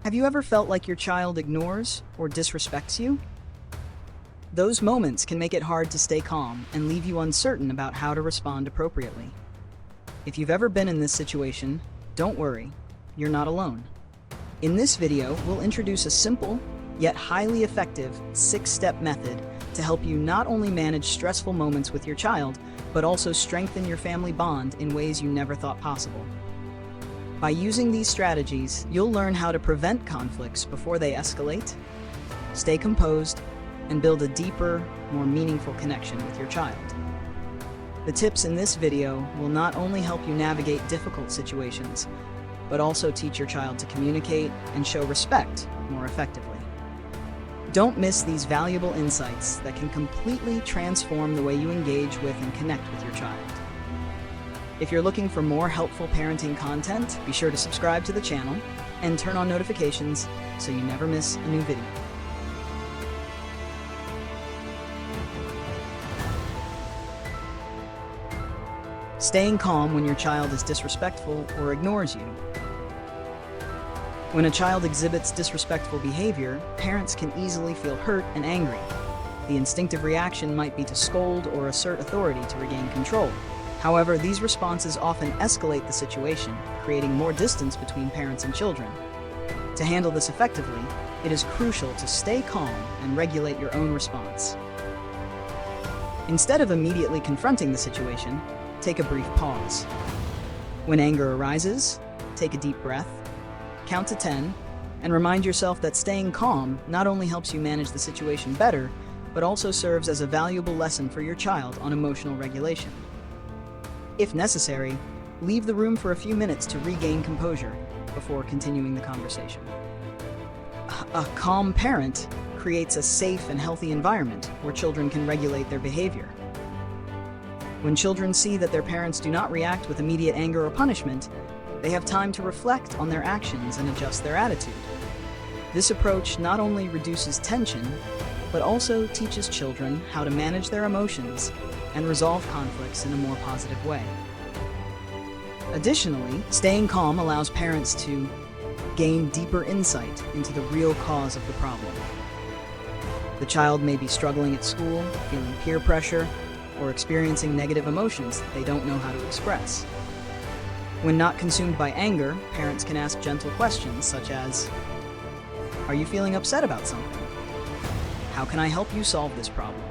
Have you ever felt like your child ignores or disrespects you? Those moments can make it hard to stay calm and leave you uncertain about how to respond appropriately. If you've ever been in this situation, don't worry, you're not alone. In this video, we'll introduce a simple, yet highly effective 6-step method to help you not only manage stressful moments with your child, but also strengthen your family bond in ways you never thought possible. By using these strategies, you'll learn how to prevent conflicts before they escalate, stay composed, and build a deeper, more meaningful connection with your child. The tips in this video will not only help you navigate difficult situations, but also teach your child to communicate and show respect more effectively. Don't miss these valuable insights that can completely transform the way you engage with and connect with your child. If you're looking for more helpful parenting content, be sure to subscribe to the channel and turn on notifications so you never miss a new video. Staying calm when your child is disrespectful or ignores you. When a child exhibits disrespectful behavior, parents can easily feel hurt and angry. The instinctive reaction might be to scold or assert authority to regain control. However, these responses often escalate the situation, creating more distance between parents and children. To handle this effectively, it is crucial to stay calm and regulate your own response. Instead of immediately confronting the situation, take a brief pause. When anger arises, take a deep breath, count to 10, and remind yourself that staying calm not only helps you manage the situation better, but also serves as a valuable lesson for your child on emotional regulation. If necessary, leave the room for a few minutes to regain composure before continuing the conversation. A calm parent creates a safe and healthy environment where children can regulate their behavior. When children see that their parents do not react with immediate anger or punishment, they have time to reflect on their actions and adjust their attitude. This approach not only reduces tension, but also teaches children how to manage their emotions and resolve conflicts in a more positive way. Additionally, staying calm allows parents to gain deeper insight into the real cause of the problem. The child may be struggling at school, feeling peer pressure, or experiencing negative emotions that they don't know how to express. When not consumed by anger, parents can ask gentle questions such as, "Are you feeling upset about something? How can I help you solve this problem?"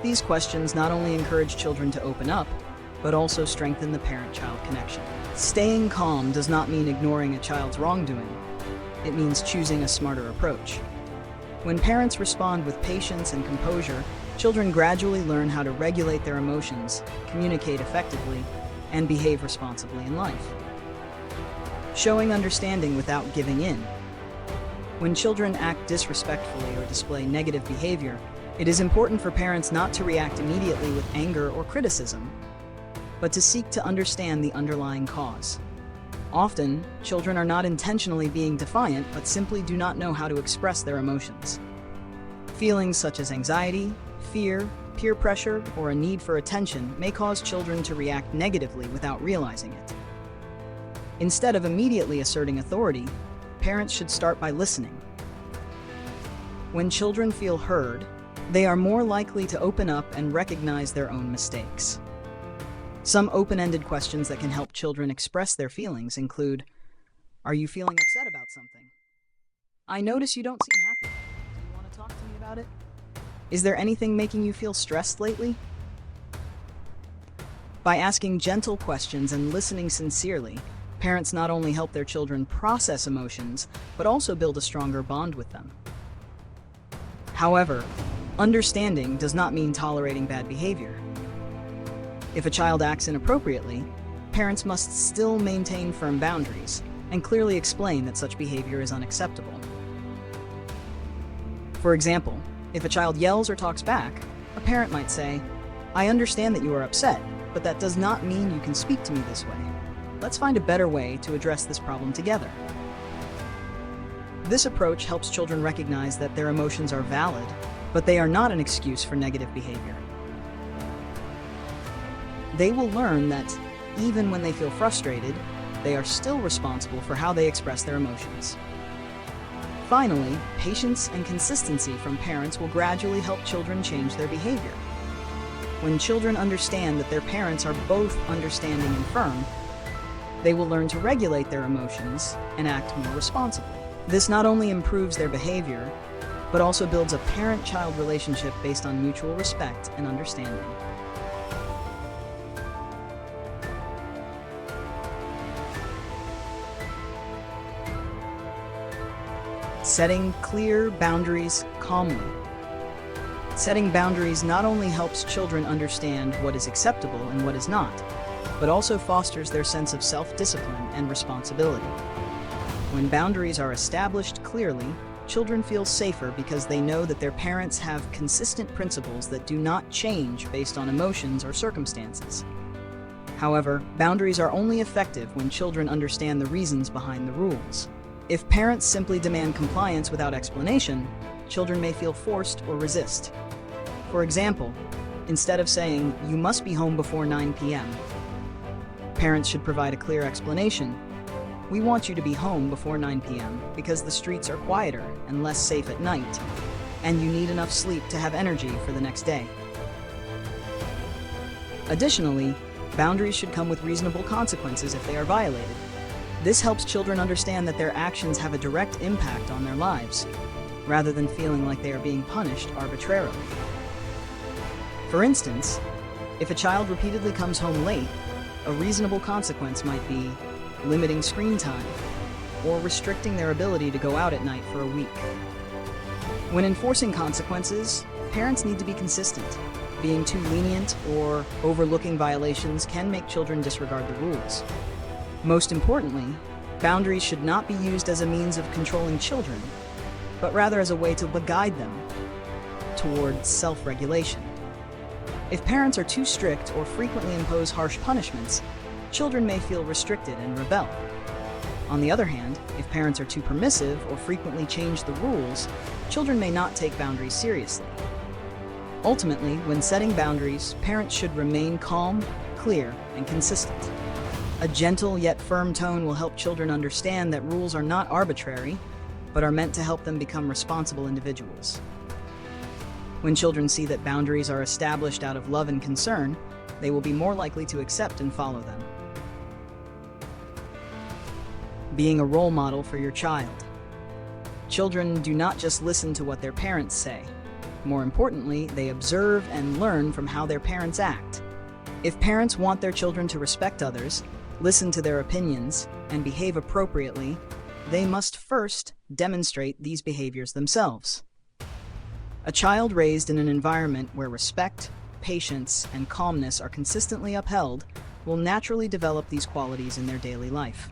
These questions not only encourage children to open up, but also strengthen the parent-child connection. Staying calm does not mean ignoring a child's wrongdoing. It means choosing a smarter approach. When parents respond with patience and composure, children gradually learn how to regulate their emotions, communicate effectively, and behave responsibly in life. Showing understanding without giving in. When children act disrespectfully or display negative behavior, it is important for parents not to react immediately with anger or criticism, but to seek to understand the underlying cause. Often, children are not intentionally being defiant, but simply do not know how to express their emotions. Feelings such as anxiety, fear, peer pressure, or a need for attention may cause children to react negatively without realizing it. Instead of immediately asserting authority, parents should start by listening. When children feel heard, they are more likely to open up and recognize their own mistakes. Some open-ended questions that can help children express their feelings include, "Are you feeling upset about something? I notice you don't seem happy. Do you want to talk to me about it? Is there anything making you feel stressed lately?" By asking gentle questions and listening sincerely, parents not only help their children process emotions, but also build a stronger bond with them. However, understanding does not mean tolerating bad behavior. If a child acts inappropriately, parents must still maintain firm boundaries and clearly explain that such behavior is unacceptable. For example, if a child yells or talks back, a parent might say, "I understand that you are upset, but that does not mean you can speak to me this way. Let's find a better way to address this problem together." This approach helps children recognize that their emotions are valid, but they are not an excuse for negative behavior. They will learn that even when they feel frustrated, they are still responsible for how they express their emotions. Finally, patience and consistency from parents will gradually help children change their behavior. When children understand that their parents are both understanding and firm, they will learn to regulate their emotions and act more responsibly. This not only improves their behavior, but also builds a parent-child relationship based on mutual respect and understanding. Setting clear boundaries calmly. Setting boundaries not only helps children understand what is acceptable and what is not, but also fosters their sense of self-discipline and responsibility. When boundaries are established clearly, children feel safer because they know that their parents have consistent principles that do not change based on emotions or circumstances. However, boundaries are only effective when children understand the reasons behind the rules. If parents simply demand compliance without explanation, children may feel forced or resist. For example, instead of saying, "You must be home before 9 p.m., parents should provide a clear explanation. "We want you to be home before 9 p.m. because the streets are quieter and less safe at night, and you need enough sleep to have energy for the next day." Additionally, boundaries should come with reasonable consequences if they are violated. This helps children understand that their actions have a direct impact on their lives, rather than feeling like they are being punished arbitrarily. For instance, if a child repeatedly comes home late, a reasonable consequence might be limiting screen time or restricting their ability to go out at night for a week. When enforcing consequences, parents need to be consistent. Being too lenient or overlooking violations can make children disregard the rules. Most importantly, boundaries should not be used as a means of controlling children, but rather as a way to guide them towards self-regulation. If parents are too strict or frequently impose harsh punishments, children may feel restricted and rebel. On the other hand, if parents are too permissive or frequently change the rules, children may not take boundaries seriously. Ultimately, when setting boundaries, parents should remain calm, clear, and consistent. A gentle yet firm tone will help children understand that rules are not arbitrary, but are meant to help them become responsible individuals. When children see that boundaries are established out of love and concern, they will be more likely to accept and follow them. Being a role model for your child. Children do not just listen to what their parents say. More importantly, they observe and learn from how their parents act. If parents want their children to respect others, listen to their opinions, and behave appropriately, they must first demonstrate these behaviors themselves. A child raised in an environment where respect, patience, and calmness are consistently upheld will naturally develop these qualities in their daily life.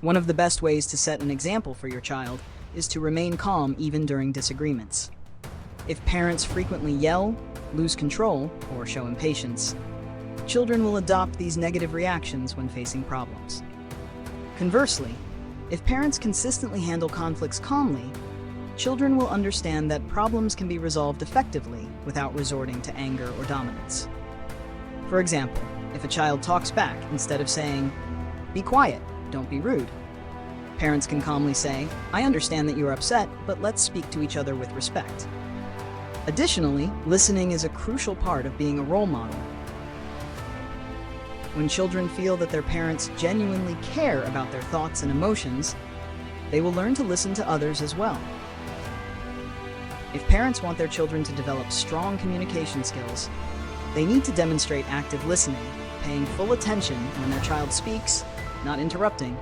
One of the best ways to set an example for your child is to remain calm even during disagreements. If parents frequently yell, lose control, or show impatience, children will adopt these negative reactions when facing problems. Conversely, if parents consistently handle conflicts calmly, children will understand that problems can be resolved effectively without resorting to anger or dominance. For example, if a child talks back instead of saying, "Be quiet, don't be rude," parents can calmly say, "I understand that you are upset, but let's speak to each other with respect." Additionally, listening is a crucial part of being a role model. When children feel that their parents genuinely care about their thoughts and emotions, they will learn to listen to others as well. If parents want their children to develop strong communication skills, they need to demonstrate active listening, paying full attention when their child speaks, not interrupting,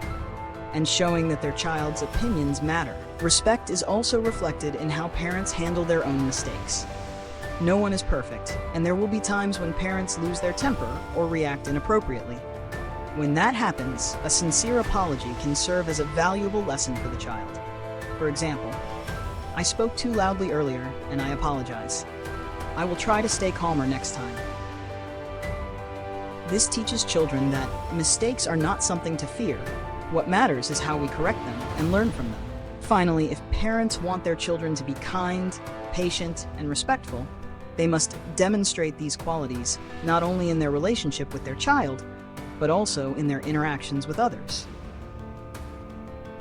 and showing that their child's opinions matter. Respect is also reflected in how parents handle their own mistakes. No one is perfect, and there will be times when parents lose their temper or react inappropriately. When that happens, a sincere apology can serve as a valuable lesson for the child. For example, "I spoke too loudly earlier, and I apologize. I will try to stay calmer next time." This teaches children that mistakes are not something to fear. What matters is how we correct them and learn from them. Finally, if parents want their children to be kind, patient, and respectful, they must demonstrate these qualities not only in their relationship with their child, but also in their interactions with others.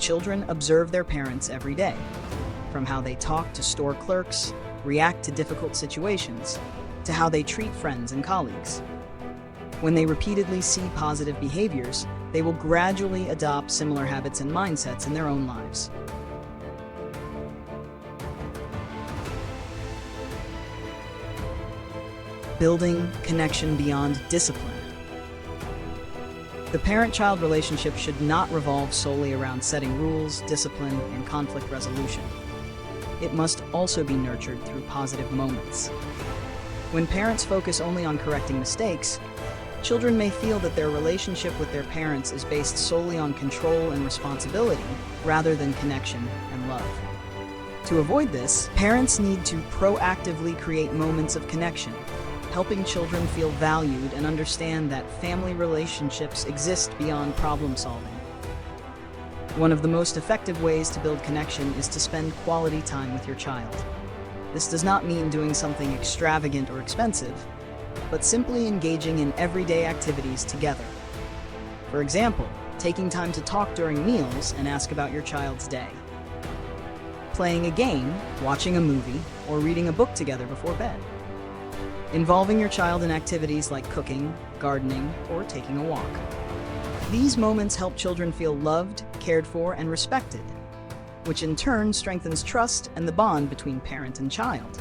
Children observe their parents every day, from how they talk to store clerks, react to difficult situations, to how they treat friends and colleagues. When they repeatedly see positive behaviors, they will gradually adopt similar habits and mindsets in their own lives. Building connection beyond discipline. The parent-child relationship should not revolve solely around setting rules, discipline, and conflict resolution. It must also be nurtured through positive moments. When parents focus only on correcting mistakes, children may feel that their relationship with their parents is based solely on control and responsibility, rather than connection and love. To avoid this, parents need to proactively create moments of connection, helping children feel valued and understand that family relationships exist beyond problem solving. One of the most effective ways to build connection is to spend quality time with your child. This does not mean doing something extravagant or expensive, but simply engaging in everyday activities together. For example, taking time to talk during meals and ask about your child's day. Playing a game, watching a movie, or reading a book together before bed. Involving your child in activities like cooking, gardening, or taking a walk. These moments help children feel loved, cared for, and respected, which in turn strengthens trust and the bond between parent and child.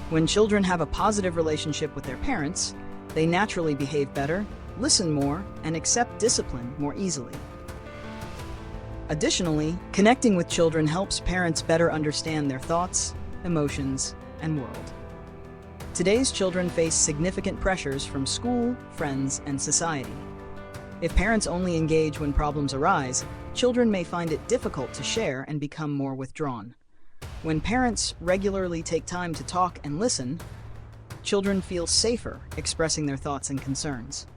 When children have a positive relationship with their parents, they naturally behave better, listen more, and accept discipline more easily. Additionally, connecting with children helps parents better understand their thoughts, emotions, and world. Today's children face significant pressures from school, friends, and society. If parents only engage when problems arise, children may find it difficult to share and become more withdrawn. When parents regularly take time to talk and listen, children feel safer expressing their thoughts and concerns.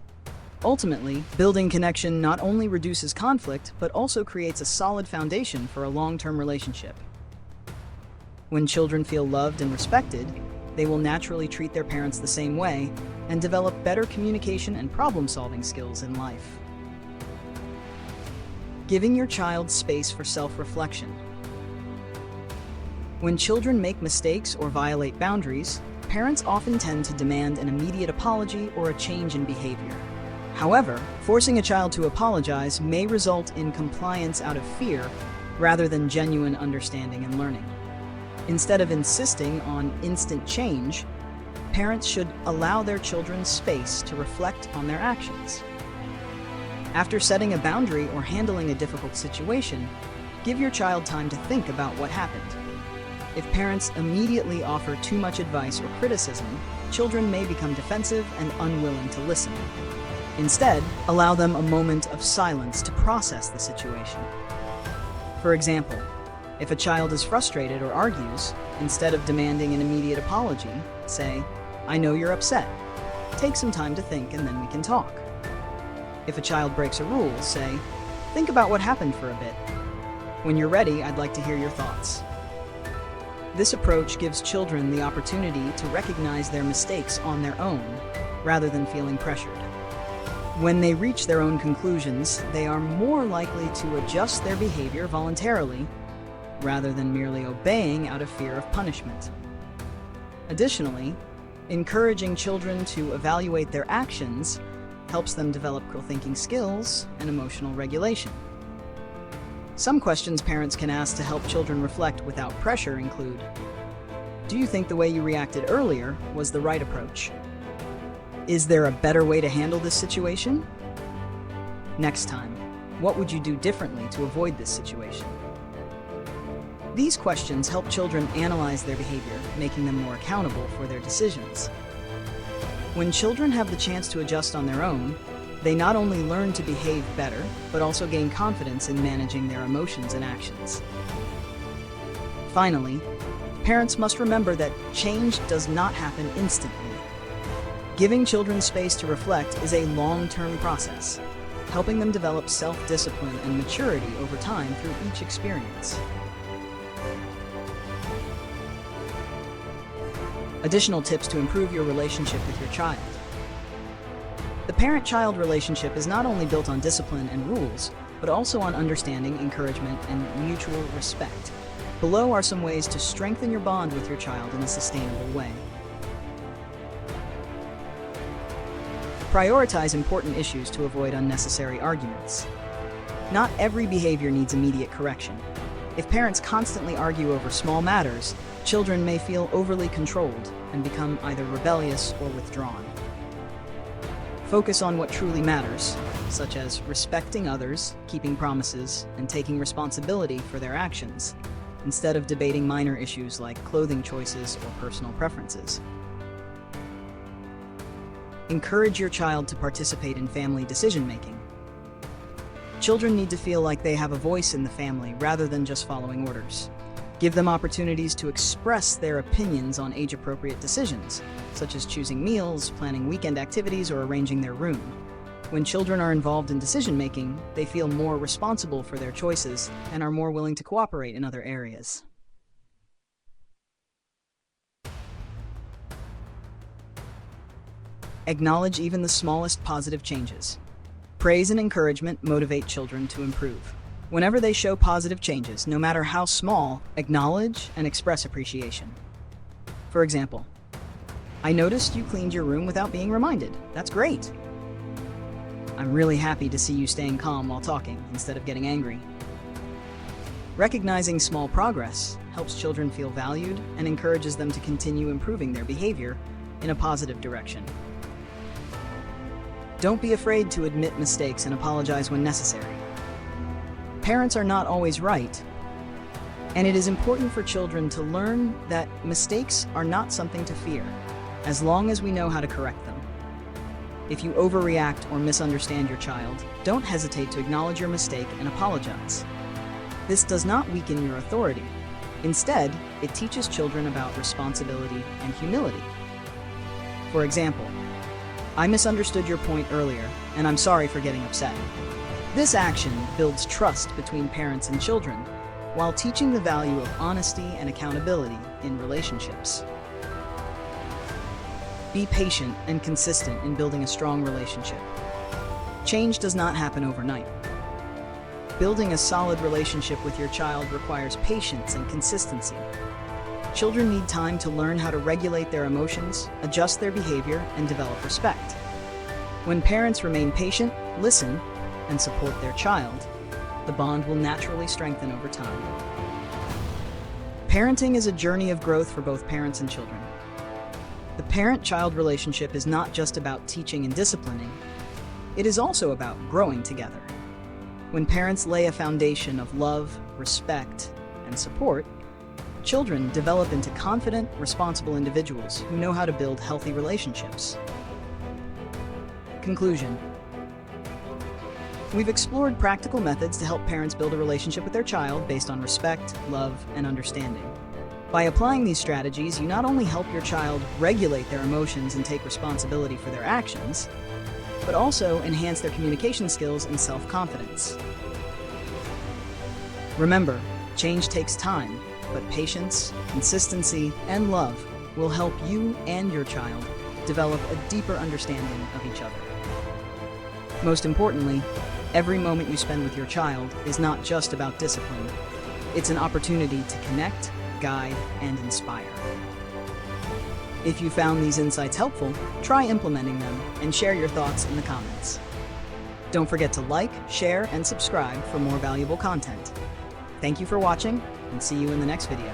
Ultimately, building connection not only reduces conflict, but also creates a solid foundation for a long-term relationship. When children feel loved and respected, they will naturally treat their parents the same way and develop better communication and problem-solving skills in life. Giving your child space for self-reflection. When children make mistakes or violate boundaries, parents often tend to demand an immediate apology or a change in behavior. However, forcing a child to apologize may result in compliance out of fear rather than genuine understanding and learning. Instead of insisting on instant change, parents should allow their children space to reflect on their actions. After setting a boundary or handling a difficult situation, give your child time to think about what happened. If parents immediately offer too much advice or criticism, children may become defensive and unwilling to listen. Instead, allow them a moment of silence to process the situation. For example, if a child is frustrated or argues, instead of demanding an immediate apology, say, "I know you're upset. Take some time to think and then we can talk." If a child breaks a rule, say, "Think about what happened for a bit. When you're ready, I'd like to hear your thoughts." This approach gives children the opportunity to recognize their mistakes on their own, rather than feeling pressured. When they reach their own conclusions, they are more likely to adjust their behavior voluntarily, rather than merely obeying out of fear of punishment. Additionally, encouraging children to evaluate their actions helps them develop critical thinking skills and emotional regulation. Some questions parents can ask to help children reflect without pressure include: do you think the way you reacted earlier was the right approach? Is there a better way to handle this situation? Next time, what would you do differently to avoid this situation? These questions help children analyze their behavior, making them more accountable for their decisions. When children have the chance to adjust on their own, they not only learn to behave better, but also gain confidence in managing their emotions and actions. Finally, parents must remember that change does not happen instantly. Giving children space to reflect is a long-term process, helping them develop self-discipline and maturity over time through each experience. Additional tips to improve your relationship with your child. The parent-child relationship is not only built on discipline and rules, but also on understanding, encouragement, and mutual respect. Below are some ways to strengthen your bond with your child in a sustainable way. Prioritize important issues to avoid unnecessary arguments. Not every behavior needs immediate correction. If parents constantly argue over small matters, children may feel overly controlled and become either rebellious or withdrawn. Focus on what truly matters, such as respecting others, keeping promises, and taking responsibility for their actions, instead of debating minor issues like clothing choices or personal preferences. Encourage your child to participate in family decision-making. Children need to feel like they have a voice in the family rather than just following orders. Give them opportunities to express their opinions on age-appropriate decisions, such as choosing meals, planning weekend activities, or arranging their room. When children are involved in decision-making, they feel more responsible for their choices and are more willing to cooperate in other areas. Acknowledge even the smallest positive changes. Praise and encouragement motivate children to improve. Whenever they show positive changes, no matter how small, acknowledge and express appreciation. For example, "I noticed you cleaned your room without being reminded. That's great. I'm really happy to see you staying calm while talking instead of getting angry." Recognizing small progress helps children feel valued and encourages them to continue improving their behavior in a positive direction. Don't be afraid to admit mistakes and apologize when necessary. Parents are not always right, and it is important for children to learn that mistakes are not something to fear, as long as we know how to correct them. If you overreact or misunderstand your child, don't hesitate to acknowledge your mistake and apologize. This does not weaken your authority. Instead, it teaches children about responsibility and humility. For example, "I misunderstood your point earlier, and I'm sorry for getting upset." This action builds trust between parents and children, while teaching the value of honesty and accountability in relationships. Be patient and consistent in building a strong relationship. Change does not happen overnight. Building a solid relationship with your child requires patience and consistency. Children need time to learn how to regulate their emotions, adjust their behavior, and develop respect. When parents remain patient, listen, and support their child, the bond will naturally strengthen over time. Parenting is a journey of growth for both parents and children. The parent-child relationship is not just about teaching and disciplining, it is also about growing together. When parents lay a foundation of love, respect, and support, children develop into confident, responsible individuals who know how to build healthy relationships. Conclusion. We've explored practical methods to help parents build a relationship with their child based on respect, love, and understanding. By applying these strategies, you not only help your child regulate their emotions and take responsibility for their actions, but also enhance their communication skills and self-confidence. Remember, change takes time, but patience, consistency, and love will help you and your child develop a deeper understanding of each other. Most importantly, every moment you spend with your child is not just about discipline. It's an opportunity to connect, guide, and inspire. If you found these insights helpful, try implementing them and share your thoughts in the comments. Don't forget to like, share, and subscribe for more valuable content. Thank you for watching, and see you in the next video.